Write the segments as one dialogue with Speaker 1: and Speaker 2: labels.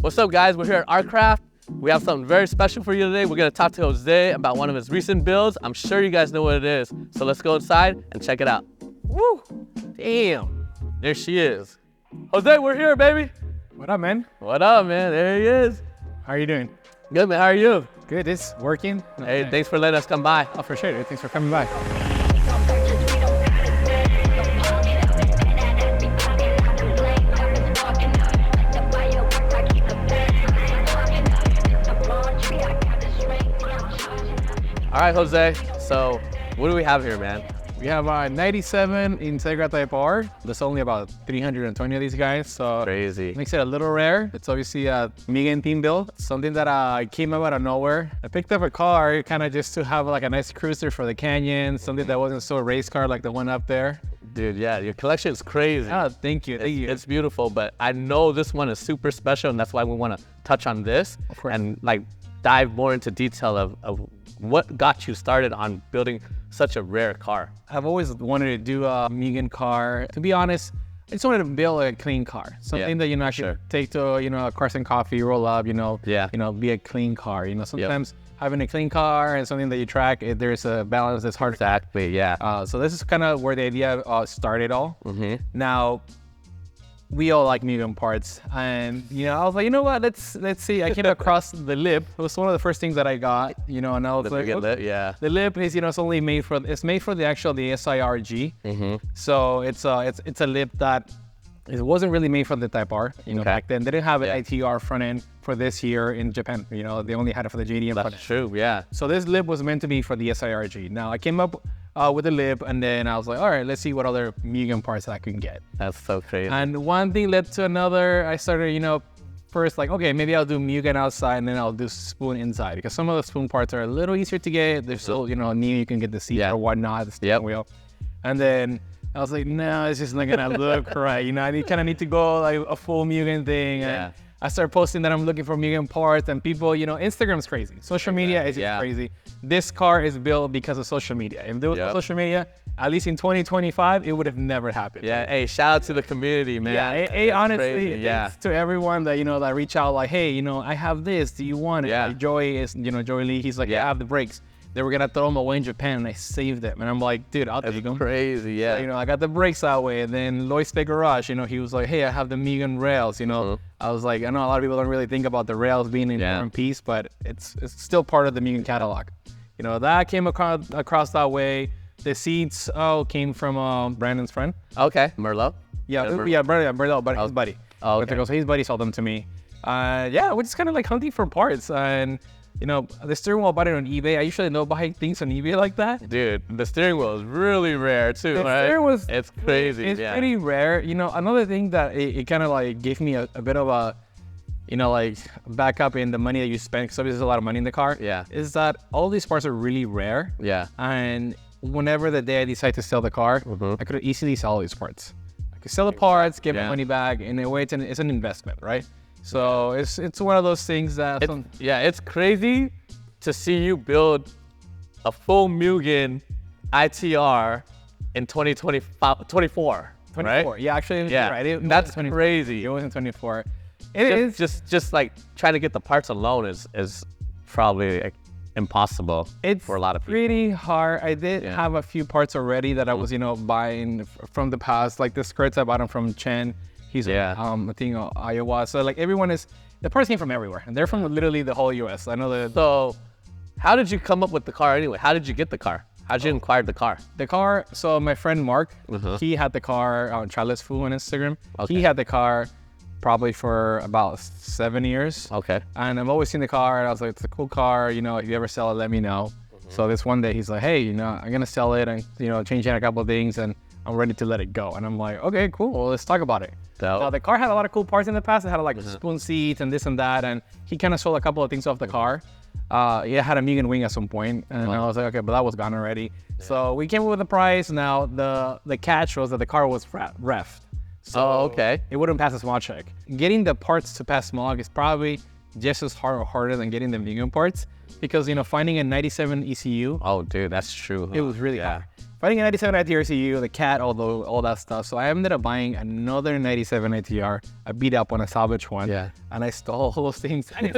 Speaker 1: What's up, guys? We're here at Artcraft. We have something very special for you today. We're gonna talk to Jose about one of his recent builds. I'm sure you guys know what it is. So let's go inside and check it out. Woo! Damn, there she is. Jose, we're here, baby.
Speaker 2: What up, man?
Speaker 1: What up, man? There he is.
Speaker 2: How are you doing?
Speaker 1: Good, man. How are you?
Speaker 2: Good. It's working.
Speaker 1: Hey, thanks for letting us come by.
Speaker 2: Oh, for sure. Thanks for coming by.
Speaker 1: All right, Jose. So what do we have here, man?
Speaker 2: We have a 97 Integra Type R. There's only about 320 of these guys, so
Speaker 1: Crazy.
Speaker 2: makes it a little rare. It's obviously a MUGEN team build, something that came up out of nowhere. I picked up a car kind of just to have like a nice cruiser for the canyon, something that wasn't so race car like the one up there.
Speaker 1: Dude, yeah, your collection is crazy.
Speaker 2: Oh, thank you.
Speaker 1: It's beautiful, but I know this one is super special, and that's why we want to touch on this
Speaker 2: Of course.
Speaker 1: and like dive more into detail of what got you started on building such a rare car.
Speaker 2: I've always wanted to do a MUGEN car. To be honest, I just wanted to build a clean car, something that actually take to a Cars and Coffee, roll up, be a clean car. Sometimes having a clean car and something that you track, there's a balance that's hard.
Speaker 1: Exactly, yeah.
Speaker 2: So this is kind of where the idea started all. Now, we all like MUGEN parts, and I was like, you know what? Let's see. I came across the lip. It was one of the first things that I got. And I was like,
Speaker 1: lip, yeah.
Speaker 2: The lip is it's only made for the SIRG. So it's a lip that it wasn't really made for the Type R. Back then they didn't have an ITR front end for this here in Japan. They only had it for the JDM front end.
Speaker 1: That's true, yeah.
Speaker 2: So this lip was meant to be for the SIRG. Now I came up with a lip, and then I was like, all right, let's see what other MUGEN parts I can get.
Speaker 1: That's so crazy.
Speaker 2: And one thing led to another. I started, first like, okay, maybe I'll do MUGEN outside, and then I'll do spoon inside, because some of the spoon parts are a little easier to get. They're still, new. You can get the seat or whatnot, the steering wheel. And then I was like, no, it's just not gonna look right. I kind of need to go like a full MUGEN thing. And I started posting that I'm looking for MUGEN parts, and people, Instagram's crazy. Social media is just crazy. This car is built because of social media. If there was no social media, at least in 2025, it would have never happened.
Speaker 1: Yeah, hey, shout out to the community, man.
Speaker 2: Yeah, hey, honestly, thanks to everyone that, that reach out like, hey, I have this, do you want it?
Speaker 1: Yeah.
Speaker 2: Like Joy is, Joy Lee, he's like, I have the brakes. They were gonna throw them away in Japan, and I saved them. And I'm like, dude, I'll take them.
Speaker 1: Crazy, yeah.
Speaker 2: So, I got the brakes that way. And then Lois Bay Garage, he was like, hey, I have the MUGEN rails, I was like, I know a lot of people don't really think about the rails being an important piece, but it's still part of the MUGEN catalog. That came across that way. The seats came from Brandon's friend.
Speaker 1: Okay, Merlot.
Speaker 2: Merlot, but his buddy.
Speaker 1: Oh, okay.
Speaker 2: So his buddy sold them to me. We're just kind of like hunting for parts. And the steering wheel, I bought it on eBay. I usually don't buy things on eBay like that.
Speaker 1: Dude, the steering wheel is really rare too, right?
Speaker 2: Steering wheel
Speaker 1: it's crazy.
Speaker 2: It's pretty rare. Another thing that it kind of like gave me a bit of a, like backup in the money that you spend, because obviously there's a lot of money in the car.
Speaker 1: Yeah.
Speaker 2: Is that all these parts are really rare.
Speaker 1: Yeah.
Speaker 2: And whenever the day I decide to sell the car, I could easily sell all these parts. I could sell the parts, get my money back. In a way, it's an investment, right? So it's one of those things that
Speaker 1: it's crazy to see you build a full MUGEN ITR in 2024. Right?
Speaker 2: Yeah, actually, right.
Speaker 1: That's crazy.
Speaker 2: It wasn't 24. It is
Speaker 1: just like trying to get the parts alone is probably like impossible for a lot of people.
Speaker 2: It's pretty hard. I did have a few parts already that I was buying from the past, like the skirts I bought them from Chen. He's I think Iowa. So like the parts came from everywhere, and they're from literally the whole US. I know that.
Speaker 1: So how did you come up with the car anyway? How did you get the car? How did you acquire the car?
Speaker 2: The car, so my friend Mark, he had the car on Childless Fool on Instagram.
Speaker 1: Okay.
Speaker 2: He had the car probably for about 7 years.
Speaker 1: Okay.
Speaker 2: And I've always seen the car, and I was like, it's a cool car. If you ever sell it, let me know. So this one day he's like, hey, I'm gonna sell it and change in a couple of things, and I'm ready to let it go. And I'm like, okay, cool. Well, let's talk about it. So the car had a lot of cool parts in the past. It had like spoon seats and this and that. And he kind of sold a couple of things off the car. It had a MUGEN wing at some point, and I was like, okay, but that was gone already. So we came up with the price. Now the catch was that the car was refed. So it wouldn't pass a smog check. Getting the parts to pass smog is probably just as hard or harder than getting the MUGEN parts, because finding a 97 ECU.
Speaker 1: Oh, dude, that's true.
Speaker 2: It was really hard. Buying a 97 ITR CU, the cat, all that stuff. So I ended up buying another 97 ITR. I beat up on a salvage one.
Speaker 1: Yeah.
Speaker 2: And I stole all those things. I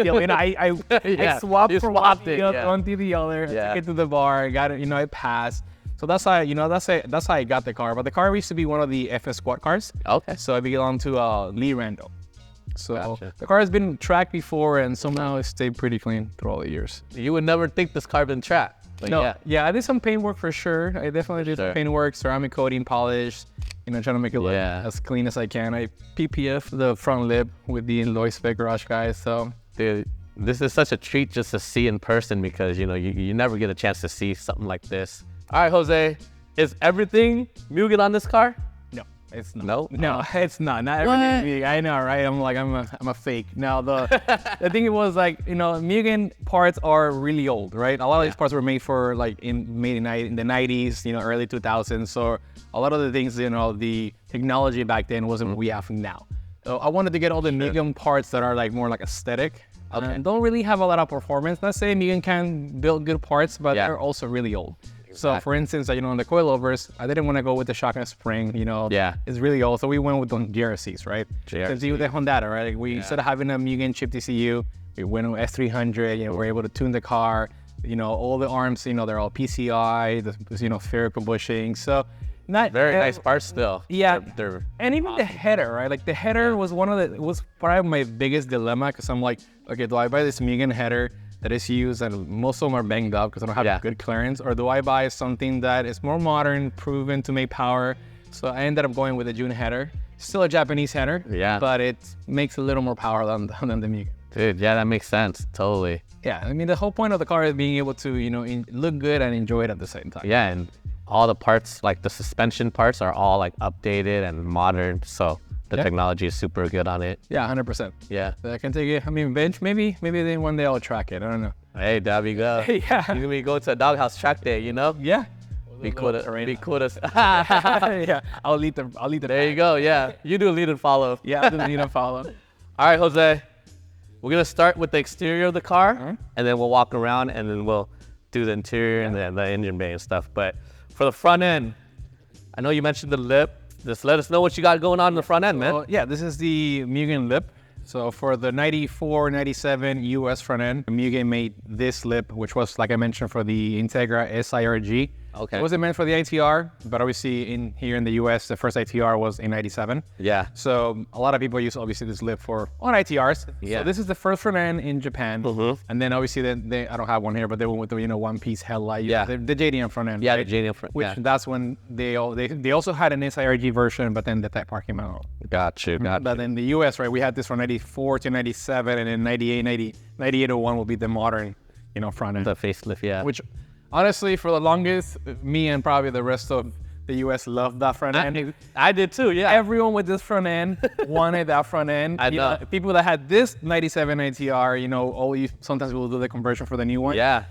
Speaker 2: swapped
Speaker 1: You
Speaker 2: from
Speaker 1: swapped
Speaker 2: one
Speaker 1: it,
Speaker 2: to
Speaker 1: yeah.
Speaker 2: one to the other.
Speaker 1: Yeah.
Speaker 2: I took it to the bar. I got it. I passed. So that's how that's how I got the car. But the car used to be one of the FS Squad cars.
Speaker 1: Okay.
Speaker 2: So I belong to Lee Randall. So
Speaker 1: Gotcha.
Speaker 2: the car has been tracked before, and somehow it stayed pretty clean through all the years.
Speaker 1: You would never think this car been tracked. But
Speaker 2: No, yeah, I did some paint work for sure. I definitely did
Speaker 1: Sure.
Speaker 2: some paint work, ceramic coating, polish, trying to make it look
Speaker 1: Yeah.
Speaker 2: as clean as I can. I PPF the front lip with the Loy Spec Garage guys, so.
Speaker 1: Dude, this is such a treat just to see in person because, you never get a chance to see something like this. All right, Jose, is everything Mugen on this car?
Speaker 2: No, it's not.
Speaker 1: No?
Speaker 2: No, it's not. Not
Speaker 1: What?
Speaker 2: everything. I know, right? I'm a fake. Now the thing was like, Mugen parts are really old, right? A lot of these parts were made for like made in the 90s, early 2000s. So a lot of the things, the technology back then wasn't what we have now. So I wanted to get all the Mugen parts that are like more like aesthetic. And don't really have a lot of performance. Not saying Mugen can build good parts, but they're also really old. So for instance, on the coilovers, I didn't want to go with the shotgun spring,
Speaker 1: Yeah.
Speaker 2: It's really old. So we went with the GRCs, right?
Speaker 1: GRC.
Speaker 2: So with the Honda, right? Like instead of having a Mugen chip TCU, we went with S300, we're able to tune the car, all the arms, they're all PCI, the spherical bushing. So not
Speaker 1: Very nice parts still.
Speaker 2: Yeah.
Speaker 1: They're
Speaker 2: and even the header, right? Like the header was was probably my biggest dilemma because I'm like, okay, do I buy this Mugen header that is used and most of them are banged up because I don't have good clearance, or do I buy something that is more modern, proven to make power? So I ended up going with the June header. Still a Japanese header, but it makes a little more power than the Mugen.
Speaker 1: Dude, yeah, that makes sense. Totally.
Speaker 2: Yeah, I mean, the whole point of the car is being able to, look good and enjoy it at the same time.
Speaker 1: Yeah, and all the parts, like the suspension parts, are all like updated and modern. So the technology is super good on it.
Speaker 2: Yeah, 100%.
Speaker 1: Yeah.
Speaker 2: I can take it. I mean, bench, maybe then one day I'll track it. I don't know.
Speaker 1: Hey, there we go.
Speaker 2: Yeah.
Speaker 1: You're gonna be going to a doghouse track day,
Speaker 2: Yeah.
Speaker 1: Be cool to, be cool to.
Speaker 2: Yeah, I'll lead the.
Speaker 1: There you go. Yeah, you do lead and follow.
Speaker 2: Yeah, I'll do the lead and follow.
Speaker 1: All right, Jose. We're gonna start with the exterior of the car, and then we'll walk around, and then we'll do the interior and then the engine bay and stuff. But for the front end, I know you mentioned the lip. Just let us know what you got going on in the front end, man.
Speaker 2: Yeah, this is the Mugen lip. So for the 94, 97 US front end, Mugen made this lip, which was, like I mentioned, for the Integra SIRG.
Speaker 1: Okay.
Speaker 2: It wasn't meant for the ITR, but obviously here in the US, the first ITR was in 97.
Speaker 1: Yeah.
Speaker 2: So a lot of people use obviously this lip on ITRs.
Speaker 1: Yeah.
Speaker 2: So this is the first front end in Japan. And then obviously I don't have one here, but they went with the one piece headlight.
Speaker 1: Yeah.
Speaker 2: The JDM front end.
Speaker 1: Yeah,
Speaker 2: right?
Speaker 1: the JDM front.
Speaker 2: Which that's when they also had an SIRG version, but then the Type R came out.
Speaker 1: Got you.
Speaker 2: But in the US, right, we had this from 94 to 97, and then 9801 will be the modern, front end.
Speaker 1: The facelift, yeah.
Speaker 2: Which, honestly, for the longest, me and probably the rest of the US loved that front end.
Speaker 1: I did too, yeah.
Speaker 2: Everyone with this front end wanted that front end.
Speaker 1: I know.
Speaker 2: People that had this 97 ITR, sometimes we'll do the conversion for the new one.
Speaker 1: Yeah.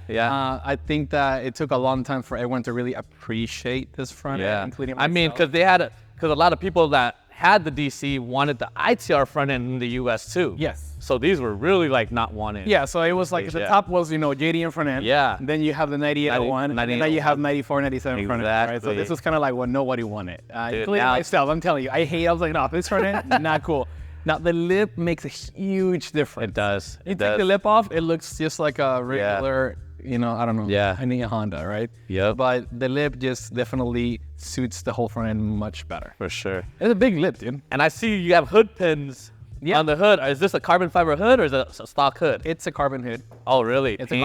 Speaker 2: I think that it took a long time for everyone to really appreciate this front end, including myself.
Speaker 1: I mean, because a lot of people that had the DC wanted the ITR front end in the US too.
Speaker 2: Yes.
Speaker 1: So these were really like not wanted.
Speaker 2: Yeah, so it was like the top was, JDM front end.
Speaker 1: Yeah.
Speaker 2: Then you have the 9801, and then you have 94, 97 front end. Right? So this was kind of like what nobody wanted. Including myself, I'm telling you, I was like, no, this front end, not cool. Now the lip makes a huge difference.
Speaker 1: It does.
Speaker 2: You take the lip off, it looks just like a regular, I don't know, I need a Honda, right?
Speaker 1: Yep.
Speaker 2: But the lip just definitely suits the whole front end much better.
Speaker 1: For sure.
Speaker 2: It's a big lip, dude.
Speaker 1: And I see you have hood pins on the hood. Is this a carbon fiber hood or is it a stock hood?
Speaker 2: It's a carbon hood.
Speaker 1: Oh, really?
Speaker 2: It's a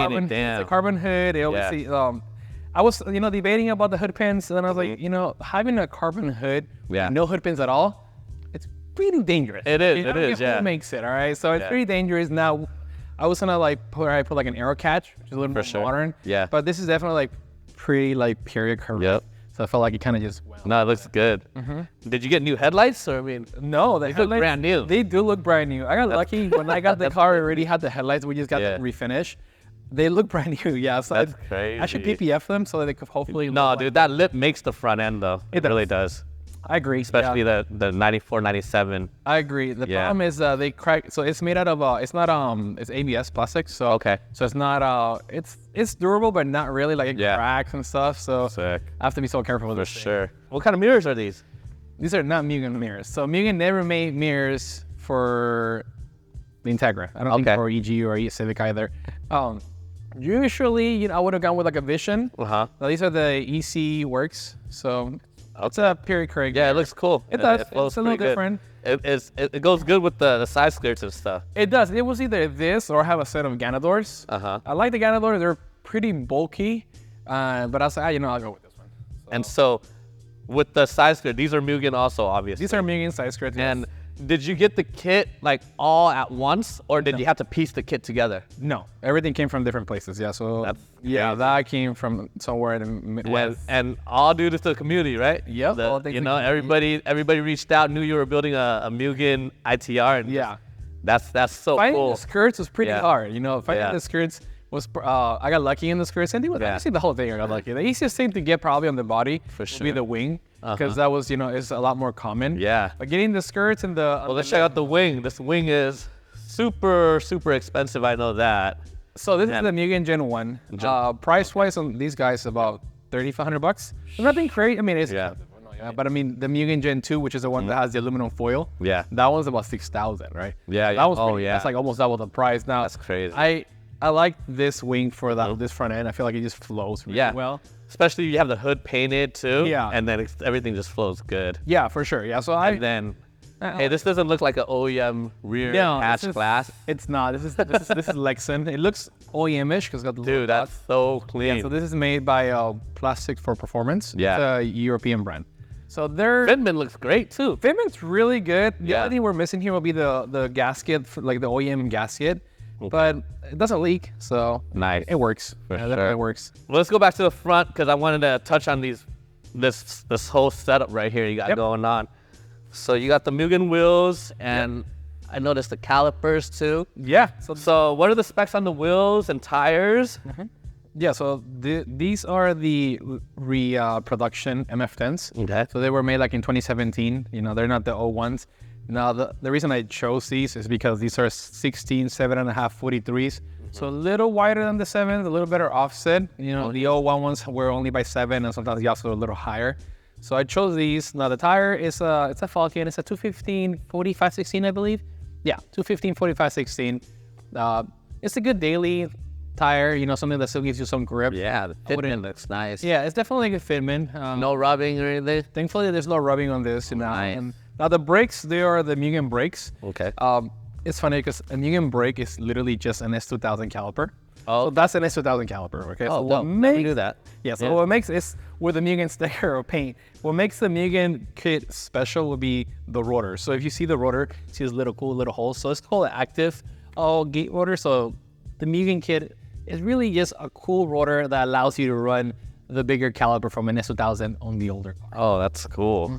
Speaker 2: carbon hood. It obviously, I was, debating about the hood pins, and then I was like, having a carbon hood, no hood pins at all, it's pretty dangerous.
Speaker 1: It is.
Speaker 2: Who makes it, all right? So it's pretty dangerous. Now, I was gonna put like an arrow catch, which is a little more modern.
Speaker 1: Yeah.
Speaker 2: But this is definitely pretty period correct.
Speaker 1: Yep.
Speaker 2: So I felt like it kind of just went.
Speaker 1: No, it looks good. Did you get new headlights or
Speaker 2: No,
Speaker 1: they look brand new.
Speaker 2: They do look brand new. I got lucky when I got the car. I already had the headlights. We just got them refinished. They look brand new. Yeah, so
Speaker 1: that's crazy.
Speaker 2: I should PPF them so that they could hopefully.
Speaker 1: No, dude, that lip makes the front end though. It really does.
Speaker 2: I agree.
Speaker 1: especially the 94, 97.
Speaker 2: I agree. The
Speaker 1: Yeah.
Speaker 2: problem is they crack. So it's made out of it's not it's ABS plastic. So
Speaker 1: Okay.
Speaker 2: So it's not it's durable, but not really. Like it
Speaker 1: Yeah.
Speaker 2: cracks and stuff. So
Speaker 1: Sick.
Speaker 2: I have to be so careful with
Speaker 1: For
Speaker 2: this thing.
Speaker 1: sure. What kind of mirrors are these?
Speaker 2: These are not Mugen mirrors. So Mugen never made mirrors for the Integra. I don't think
Speaker 1: Okay.
Speaker 2: for EG or Civic either. Usually, I would have gone with like a Vision.
Speaker 1: Uh-huh.
Speaker 2: Now, these are the EC Works. So it's a period correct.
Speaker 1: Yeah, it looks cool.
Speaker 2: It does.
Speaker 1: flows
Speaker 2: It's a little
Speaker 1: pretty good.
Speaker 2: different.
Speaker 1: It goes good with the side skirts and stuff.
Speaker 2: It does. It was either this or have a set of Ganadors.
Speaker 1: Uh-huh.
Speaker 2: I like the Ganadors. They're pretty bulky. But I was like, I'll go with this one.
Speaker 1: And so with the side skirt, these are Mugen also, obviously.
Speaker 2: These are Mugen side skirts. yes.
Speaker 1: And did you get the kit like all at once, or did you have to piece the kit together?
Speaker 2: No, everything came from different places. Yeah, so
Speaker 1: That's
Speaker 2: yeah, that came from somewhere in the Midwest.
Speaker 1: And all due to the community, right?
Speaker 2: Yep, all thanks
Speaker 1: You
Speaker 2: to
Speaker 1: know, everybody reached out, knew you were building a Mugen ITR, and
Speaker 2: Yeah,
Speaker 1: that's so
Speaker 2: finding
Speaker 1: cool.
Speaker 2: the skirts was pretty
Speaker 1: Yeah.
Speaker 2: hard. Finding
Speaker 1: Yeah.
Speaker 2: the skirts was I got lucky in the skirts. And
Speaker 1: Yeah.
Speaker 2: actually the whole thing I got lucky. The easiest thing to get probably on the body
Speaker 1: For
Speaker 2: would be
Speaker 1: sure.
Speaker 2: the wing, because that was is a lot more common.
Speaker 1: Yeah.
Speaker 2: But getting the skirts and the
Speaker 1: Well, let's check out the wing. This wing is super expensive. I know that.
Speaker 2: So this
Speaker 1: Yeah.
Speaker 2: is the Mugen Gen 1. Price wise on these guys about $3,500. Nothing crazy. I mean, it's
Speaker 1: Yeah.
Speaker 2: but I mean the Mugen Gen 2, which is the one that has the aluminum foil.
Speaker 1: Yeah.
Speaker 2: That one's about 6,000, right?
Speaker 1: Yeah,
Speaker 2: That was
Speaker 1: oh,
Speaker 2: pretty,
Speaker 1: yeah.
Speaker 2: That's like almost double the price. Now
Speaker 1: That's crazy.
Speaker 2: I like this wing for that this front end. I feel like it just flows really
Speaker 1: Yeah.
Speaker 2: well.
Speaker 1: Especially you have the hood painted too.
Speaker 2: Yeah.
Speaker 1: And then everything just flows good.
Speaker 2: Yeah, for sure. Yeah. So
Speaker 1: And then, hey, this doesn't look like an OEM rear
Speaker 2: No,
Speaker 1: hatch
Speaker 2: this is-
Speaker 1: glass.
Speaker 2: It's not. This is Lexan. It looks OEM-ish because it's got the
Speaker 1: Dude,
Speaker 2: little
Speaker 1: that's
Speaker 2: dots.
Speaker 1: so clean.
Speaker 2: Yeah. So this is made by Plastic for Performance.
Speaker 1: Yeah.
Speaker 2: It's a European brand. So they're
Speaker 1: Fitment looks great too.
Speaker 2: Fitment's really good. The
Speaker 1: Yeah.
Speaker 2: only thing we're missing here will be the gasket, like the OEM gasket, but it doesn't leak, so
Speaker 1: Nice.
Speaker 2: it works.
Speaker 1: For
Speaker 2: Yeah,
Speaker 1: sure.
Speaker 2: that works.
Speaker 1: Well, let's go back to the front because I wanted to touch on this whole setup right here you got
Speaker 2: Yep.
Speaker 1: going on. So you got the Mugen wheels, and I noticed the calipers too.
Speaker 2: Yeah.
Speaker 1: So what are the specs on the wheels and tires?
Speaker 2: Yeah. So these are the production MF10s.
Speaker 1: Okay.
Speaker 2: So they were made like in 2017. They're not the 01s. Now the reason I chose these is because these are 16 7.5 43s. So a little wider than the 7s, a little better offset. The 01 ones were only by 7, and sometimes the offset a little higher. So I chose these. Now the tire is it's a Falcon. It's a 215 45 16, I believe. Yeah, 215 45 16. It's a good daily tire. Something that still gives you some grip.
Speaker 1: Yeah, the fitment looks nice.
Speaker 2: Yeah, it's definitely a good fitment.
Speaker 1: No rubbing or anything.
Speaker 2: Thankfully, there's no rubbing on this.
Speaker 1: Nice.
Speaker 2: And now the brakes, they are the Mugen brakes.
Speaker 1: Okay.
Speaker 2: It's funny because a Mugen brake is literally just an S2000 caliper.
Speaker 1: Oh.
Speaker 2: So that's an S2000 caliper. Okay.
Speaker 1: Oh,
Speaker 2: so
Speaker 1: dope. Never knew that.
Speaker 2: Yeah. So
Speaker 1: Yeah.
Speaker 2: what makes is with the Mugen sticker or paint. What makes the Mugen kit special would be the rotor. So if you see the rotor, see this little cool little hole. So it's called an active gate rotor. So the Mugen kit is really just a cool rotor that allows you to run the bigger caliper from an S2000 on the older car.
Speaker 1: Oh, that's cool.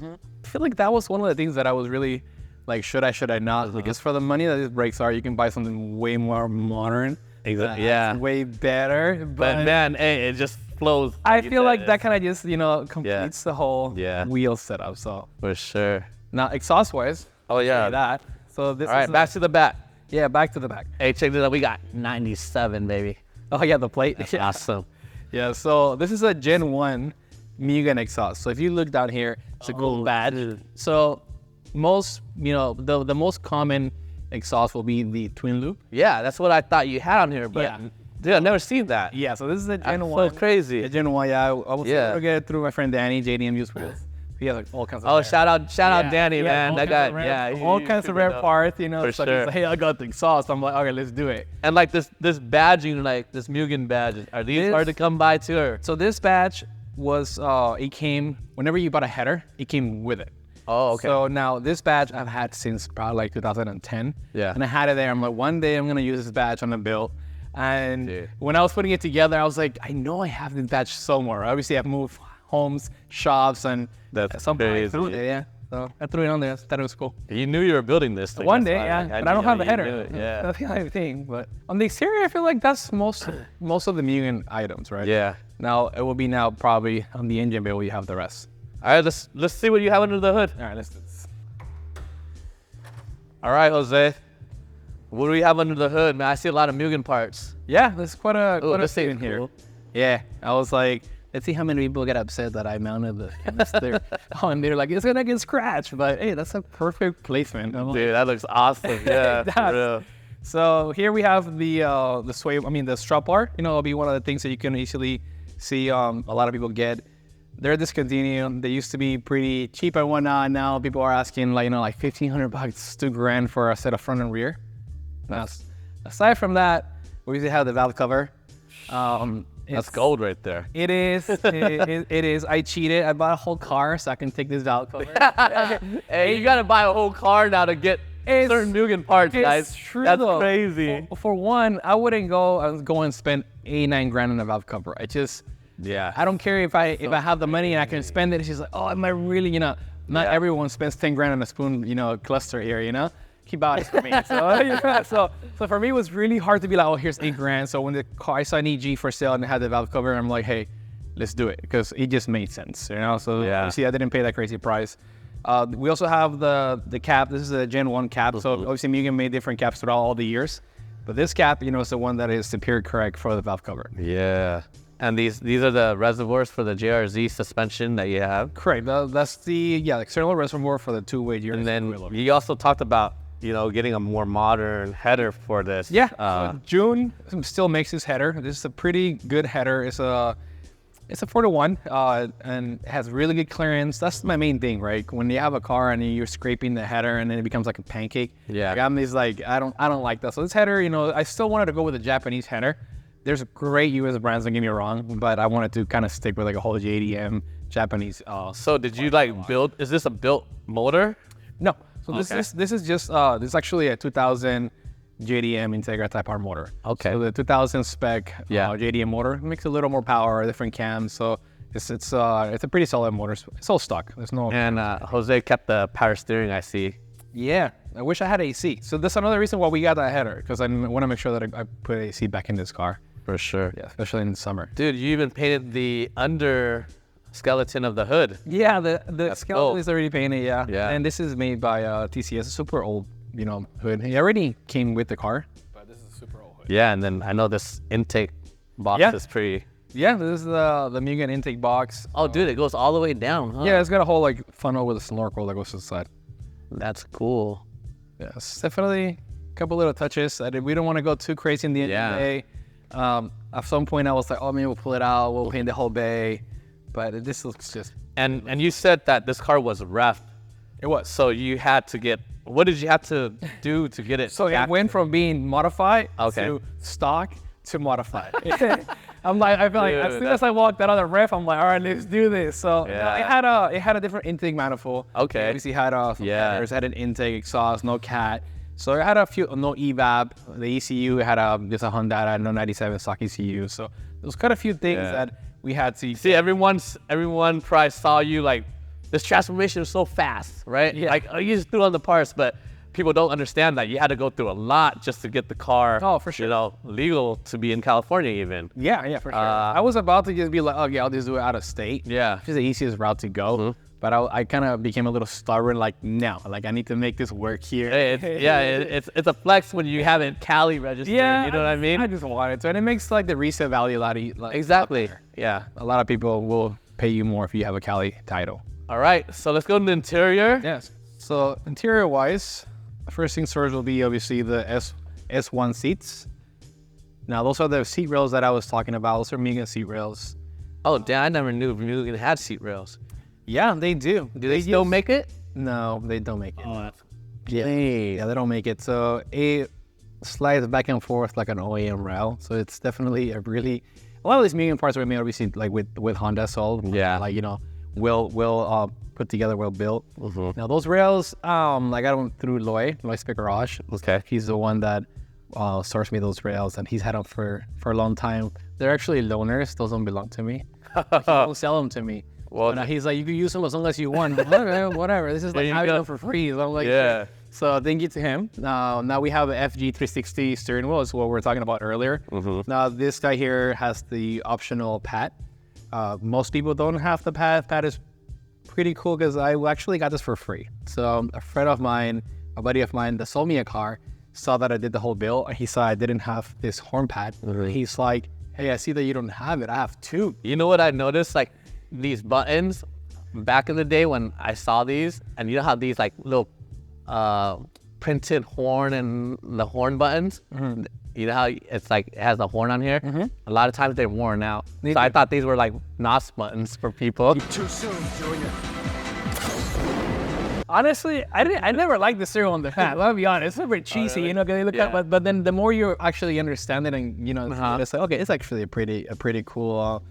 Speaker 2: I feel like that was one of the things that I was really like, should I not? Because for the money that these brakes are, you can buy something way more modern.
Speaker 1: Exactly. Yeah.
Speaker 2: Way better.
Speaker 1: But man, hey, it just flows.
Speaker 2: I
Speaker 1: you
Speaker 2: feel
Speaker 1: said
Speaker 2: like
Speaker 1: it.
Speaker 2: that kind of just, completes the whole
Speaker 1: Yeah.
Speaker 2: wheel setup. So
Speaker 1: For sure.
Speaker 2: now exhaust wise,
Speaker 1: Oh yeah.
Speaker 2: that. So this
Speaker 1: All right,
Speaker 2: is
Speaker 1: back to the back.
Speaker 2: yeah, back to the back.
Speaker 1: Hey, check this out. We got 97, baby.
Speaker 2: Oh yeah, the plate.
Speaker 1: That's awesome.
Speaker 2: Yeah, so this is a Gen 1 Mugen exhaust. So if you look down here, it's a gold badge.
Speaker 1: dude.
Speaker 2: So most, the most common exhaust will be the twin loop.
Speaker 1: Yeah, that's what I thought you had on here, but
Speaker 2: Yeah.
Speaker 1: dude, I've never seen that.
Speaker 2: Yeah, so this is a
Speaker 1: That's
Speaker 2: Gen
Speaker 1: so
Speaker 2: 1.
Speaker 1: crazy.
Speaker 2: A Gen 1, yeah. I was
Speaker 1: Yeah.
Speaker 2: able to get it through my friend Danny, JDM used wheels. He has like all kinds of
Speaker 1: Oh,
Speaker 2: rare-
Speaker 1: shout out Danny,
Speaker 2: yeah,
Speaker 1: man.
Speaker 2: all
Speaker 1: That
Speaker 2: kinds
Speaker 1: guy,
Speaker 2: of rare-
Speaker 1: yeah.
Speaker 2: all
Speaker 1: he
Speaker 2: kinds of
Speaker 1: super
Speaker 2: rare
Speaker 1: dope.
Speaker 2: parts,
Speaker 1: For
Speaker 2: So he's
Speaker 1: sure.
Speaker 2: like, hey, I got the exhaust. I'm like, okay, let's do it.
Speaker 1: And like this badging, like this Mugen badge, are these hard to come by too? Or?
Speaker 2: So this badge was, it came, whenever you bought a header, it came with it.
Speaker 1: Oh, okay.
Speaker 2: So now this badge I've had since probably like 2010.
Speaker 1: Yeah.
Speaker 2: And I had it there. I'm like, one day I'm going to use this badge on the build. And
Speaker 1: Dude.
Speaker 2: when I was putting it together, I was like, I know I have this badge somewhere. Obviously, I've moved homes, shops, and
Speaker 1: That's
Speaker 2: at some point I
Speaker 1: crazy.
Speaker 2: threw it, yeah. So I threw it on there. I thought it was cool.
Speaker 1: You knew you were building this thing.
Speaker 2: One
Speaker 1: that's
Speaker 2: day,
Speaker 1: why,
Speaker 2: yeah.
Speaker 1: like,
Speaker 2: But I don't have the
Speaker 1: you
Speaker 2: header.
Speaker 1: knew it, Yeah.
Speaker 2: That's the only thing. But on the exterior, I feel like that's most of the Mugen items, right?
Speaker 1: Yeah.
Speaker 2: Now, it will be now probably on the engine bay where you have the rest.
Speaker 1: All right, let's see what you have under the hood.
Speaker 2: All right, let's do this.
Speaker 1: All right, Jose. What do we have under the hood, man? I see a lot of Mugen parts.
Speaker 2: Yeah, there's quite a
Speaker 1: this
Speaker 2: few
Speaker 1: thing's
Speaker 2: in here.
Speaker 1: cool.
Speaker 2: Yeah, I was like, let's see how many people get upset that I mounted the canister. Oh, and they're like, it's gonna get scratched. But hey, that's a perfect placement. I'm like,
Speaker 1: Dude, that looks awesome. Yeah, for real.
Speaker 2: So here we have the sway. I mean, the strap bar. You know, it'll be one of the things that you can easily see. A lot of people get. They're discontinued. They used to be pretty cheap and whatnot. Now people are asking like $1,500, $2,000 for a set of front and rear. Now, aside from that, we usually have the valve cover.
Speaker 1: That's gold right there.
Speaker 2: It is. It is. I cheated. I bought a whole car so I can take this valve cover.
Speaker 1: Hey, you gotta buy a whole car now to get certain Mugen parts, guys.
Speaker 2: It's true,
Speaker 1: That's
Speaker 2: though.
Speaker 1: crazy.
Speaker 2: For one, I wouldn't go and spend $8-9,000 on a valve cover. I don't care if I have the money and I can spend it. It's just like, oh, am I really, not everyone spends $10,000 on a spoon, cluster here, Keep out it for me. So for me, it was really hard to be like, oh, here's $8,000. So when I saw an EG for sale and it had the valve cover, I'm like, hey, let's do it because it just made sense, So obviously I didn't pay that crazy price. We also have the cap. This is a Gen 1 cap. So obviously Mugen made different caps throughout all the years. But this cap, is the one that is superior correct for the valve cover.
Speaker 1: Yeah. And these are the reservoirs for the JRZ suspension that you have.
Speaker 2: Correct. That's the external reservoir for the two-way gear.
Speaker 1: And then you also talked about, getting a more modern header for this.
Speaker 2: Yeah. So June still makes this header. This is a pretty good header. It's a 4-to-1 and it has really good clearance. That's my main thing, right? When you have a car and you're scraping the header and then it becomes like a pancake. Yeah. Like I'm just like, I don't like that. So this header, I still wanted to go with a Japanese header. There's great US brands, don't get me wrong, but I wanted to kind of stick with like a whole JDM Japanese.
Speaker 1: So did you build, is this a built motor?
Speaker 2: No. So this is just, this is actually a 2000 JDM Integra Type R motor. Okay. So the 2000 spec JDM motor makes a little more power, different cams. So it's a pretty solid motor. It's all stock. There's no.
Speaker 1: And Jose kept the power steering, I see.
Speaker 2: Yeah, I wish I had AC. So that's another reason why we got that header, because I want to make sure that I put AC back in this car.
Speaker 1: For sure.
Speaker 2: Yeah, especially in the summer.
Speaker 1: Dude, you even painted the under skeleton of the hood.
Speaker 2: Yeah, the skeleton is already painted, yeah. And this is made by TCS, a super old, hood. It already came with the car, but this is a super old hood.
Speaker 1: Yeah, and then I know this intake box is pretty.
Speaker 2: Yeah, this is the Mugen intake box.
Speaker 1: Oh, dude, it goes all the way down, huh?
Speaker 2: Yeah, it's got a whole funnel with a snorkel that goes to the side.
Speaker 1: That's cool.
Speaker 2: Yeah, it's definitely a couple little touches. We don't want to go too crazy in the end of the day. At some point I was like, oh, maybe we'll pull it out, we'll paint the whole bay, but this looks just.
Speaker 1: And you said that this car was ref.
Speaker 2: It was.
Speaker 1: So you had to get. What did you have to do to get it?
Speaker 2: So it went from being modified to stock to modified. I'm like, I feel like as soon as I walked out of the ref, I'm like, all right, let's do this. So it had a different intake manifold. Okay. Obviously had some headers, had an intake exhaust, no cat. So it had a few, no evap. The ECU had just a Honda, no 97 stock ECU. So there was quite a few things that we had to
Speaker 1: see. Everyone probably saw you like, this transformation was so fast, right? Yeah. Like, you just threw on the parts, but people don't understand that you had to go through a lot just to get the car,
Speaker 2: for sure,
Speaker 1: legal to be in California even.
Speaker 2: Yeah, for sure. I was about to just be like, okay, I'll just do it out of state. Yeah. Which is the easiest route to go. But I kind of became a little stubborn, like, no, like I need to make this work here.
Speaker 1: It's a flex when you haven't Cali registered, you know what I mean?
Speaker 2: I just wanted to, and it makes like the resale value a lot
Speaker 1: exactly.
Speaker 2: Yeah, a lot of people will pay you more if you have a Cali title.
Speaker 1: All right, so let's go to the interior.
Speaker 2: Yes. So interior-wise, first things first will be obviously the S1 seats. Now those are the seat rails that I was talking about. Those are Mugen seat rails.
Speaker 1: Oh, damn! I never knew Mugen had seat rails.
Speaker 2: Yeah, they do.
Speaker 1: Do they still make it?
Speaker 2: No, they don't make it.
Speaker 1: Oh, that's
Speaker 2: yeah, they don't make it. So it slides back and forth like an OEM rail. So it's definitely a lot of these Mugen parts were made obviously like with Honda sold. Yeah. Like, well put together, well built. Now those rails, I got them through Lloyd Spec Garage. Okay. He's the one that sourced me those rails, and he's had them for a long time. They're actually loaners. Those don't belong to me. He won't sell them to me. Well, he's like, you can use them as long as you want. Whatever. This is like having them for free. So I'm like, yeah. So thank you to him. Now we have a FG360 steering wheel, is what we were talking about earlier. Now this guy here has the optional pad. Most people don't have the pad. Pad is pretty cool because I actually got this for free. So a friend of mine, a buddy of mine that sold me a car, saw that I did the whole build, and he saw I didn't have this horn pad. He's like, hey, I see that you don't have it. I have two.
Speaker 1: You know what I noticed? Like these buttons, back in the day when I saw these, and you know how these like little printed horn and the horn buttons? You know how it's like it has a horn on here? A lot of times they're worn out. So I thought these were like NOS buttons for people.
Speaker 3: Too soon, Junior.
Speaker 4: Honestly, I never liked the cereal on the hat. I'll be honest, it's pretty cheesy, you know. Cause they look up, but then the more you
Speaker 2: Actually understand it, and you know, it's like, okay, it's actually a pretty cool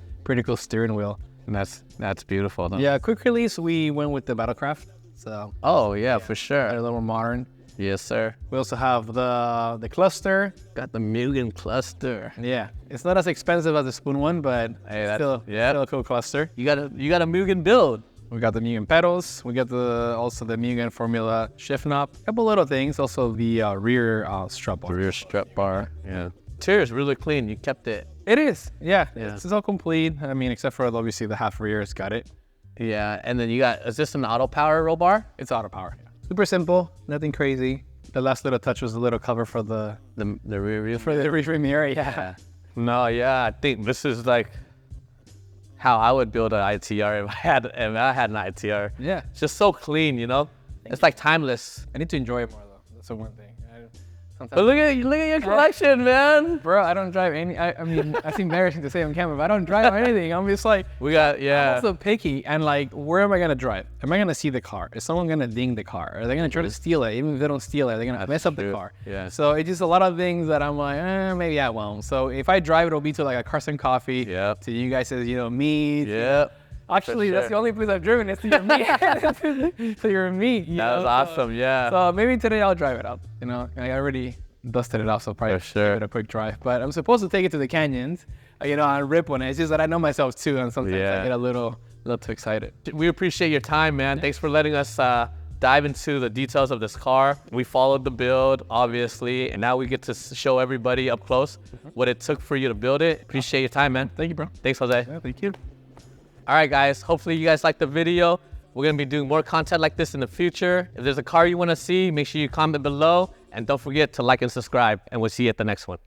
Speaker 2: steering wheel.
Speaker 1: And that's beautiful though.
Speaker 2: Yeah, quick release, we went with the Battlecraft. So
Speaker 1: Oh yeah, for sure.
Speaker 2: they're a little more modern.
Speaker 1: Yes, sir.
Speaker 2: We also have the cluster.
Speaker 1: Got the Mugen cluster.
Speaker 2: Yeah, it's not as expensive as the Spoon one, but
Speaker 1: Hey, that's,
Speaker 2: still a cool cluster.
Speaker 1: You got a Mugen build.
Speaker 2: We got the Mugen pedals. We got also the Mugen Formula shift knob. A couple little things. Also the rear strap bar.
Speaker 1: The rear strap bar. Yeah. Interior's really clean. You kept it.
Speaker 2: It is. Yeah.
Speaker 1: Yeah.
Speaker 2: It's all complete. I mean, except for obviously the half rear, it's got it.
Speaker 1: Yeah. And then you got, is this an auto power roll bar?
Speaker 2: It's auto power. Super simple. Nothing crazy. The last little touch was a little cover for the
Speaker 1: rear wheel.
Speaker 2: for the rear mirror. Yeah.
Speaker 1: No, yeah. I think this is like how I would build an ITR if I had an ITR.
Speaker 2: Yeah.
Speaker 1: It's just so clean, you know? It's like timeless.
Speaker 2: I need to enjoy it more though. That's the one thing.
Speaker 1: But look at your collection, man.
Speaker 2: Bro, I don't drive any. I mean, that's embarrassing to say on camera, but I don't drive anything. I'm just like,
Speaker 1: We got, yeah.
Speaker 2: I'm also picky, and like, where am I gonna drive? Am I gonna see the car? Is someone gonna ding the car? Are they gonna try to steal it? Even if they don't steal it, they're gonna mess up the
Speaker 1: true.
Speaker 2: car.
Speaker 1: Yeah.
Speaker 2: So it's just a lot of things that I'm like, maybe I won't. So if I drive, it'll be to like a Carson Coffee.
Speaker 1: Yep.
Speaker 2: To you guys, as you know, meat.
Speaker 1: Yep.
Speaker 4: Actually,
Speaker 1: For
Speaker 4: that's
Speaker 1: sure.
Speaker 4: the only place I've driven. It's to your meat. To your meat. You
Speaker 1: That was
Speaker 4: know?
Speaker 1: awesome, yeah.
Speaker 2: So maybe today I'll drive it out. You know, I already dusted it off, so probably
Speaker 1: For sure.
Speaker 2: give it a quick drive. But I'm supposed to take it to the canyons, you know, and rip one. It's just that I know myself too, and sometimes
Speaker 1: Yeah.
Speaker 2: I get a little too excited.
Speaker 1: We appreciate your time, man. Thanks for letting us dive into the details of this car. We followed the build, obviously, and now we get to show everybody up close what it took for you to build it. Appreciate your time, man.
Speaker 2: Thank you, bro.
Speaker 1: Thanks, Jose.
Speaker 2: Yeah, thank you.
Speaker 1: All right, guys. Hopefully you guys liked the video. We're going to be doing more content like this in the future. If there's a car you want to see, make sure you comment below. And don't forget to like and subscribe. And we'll see you at the next one.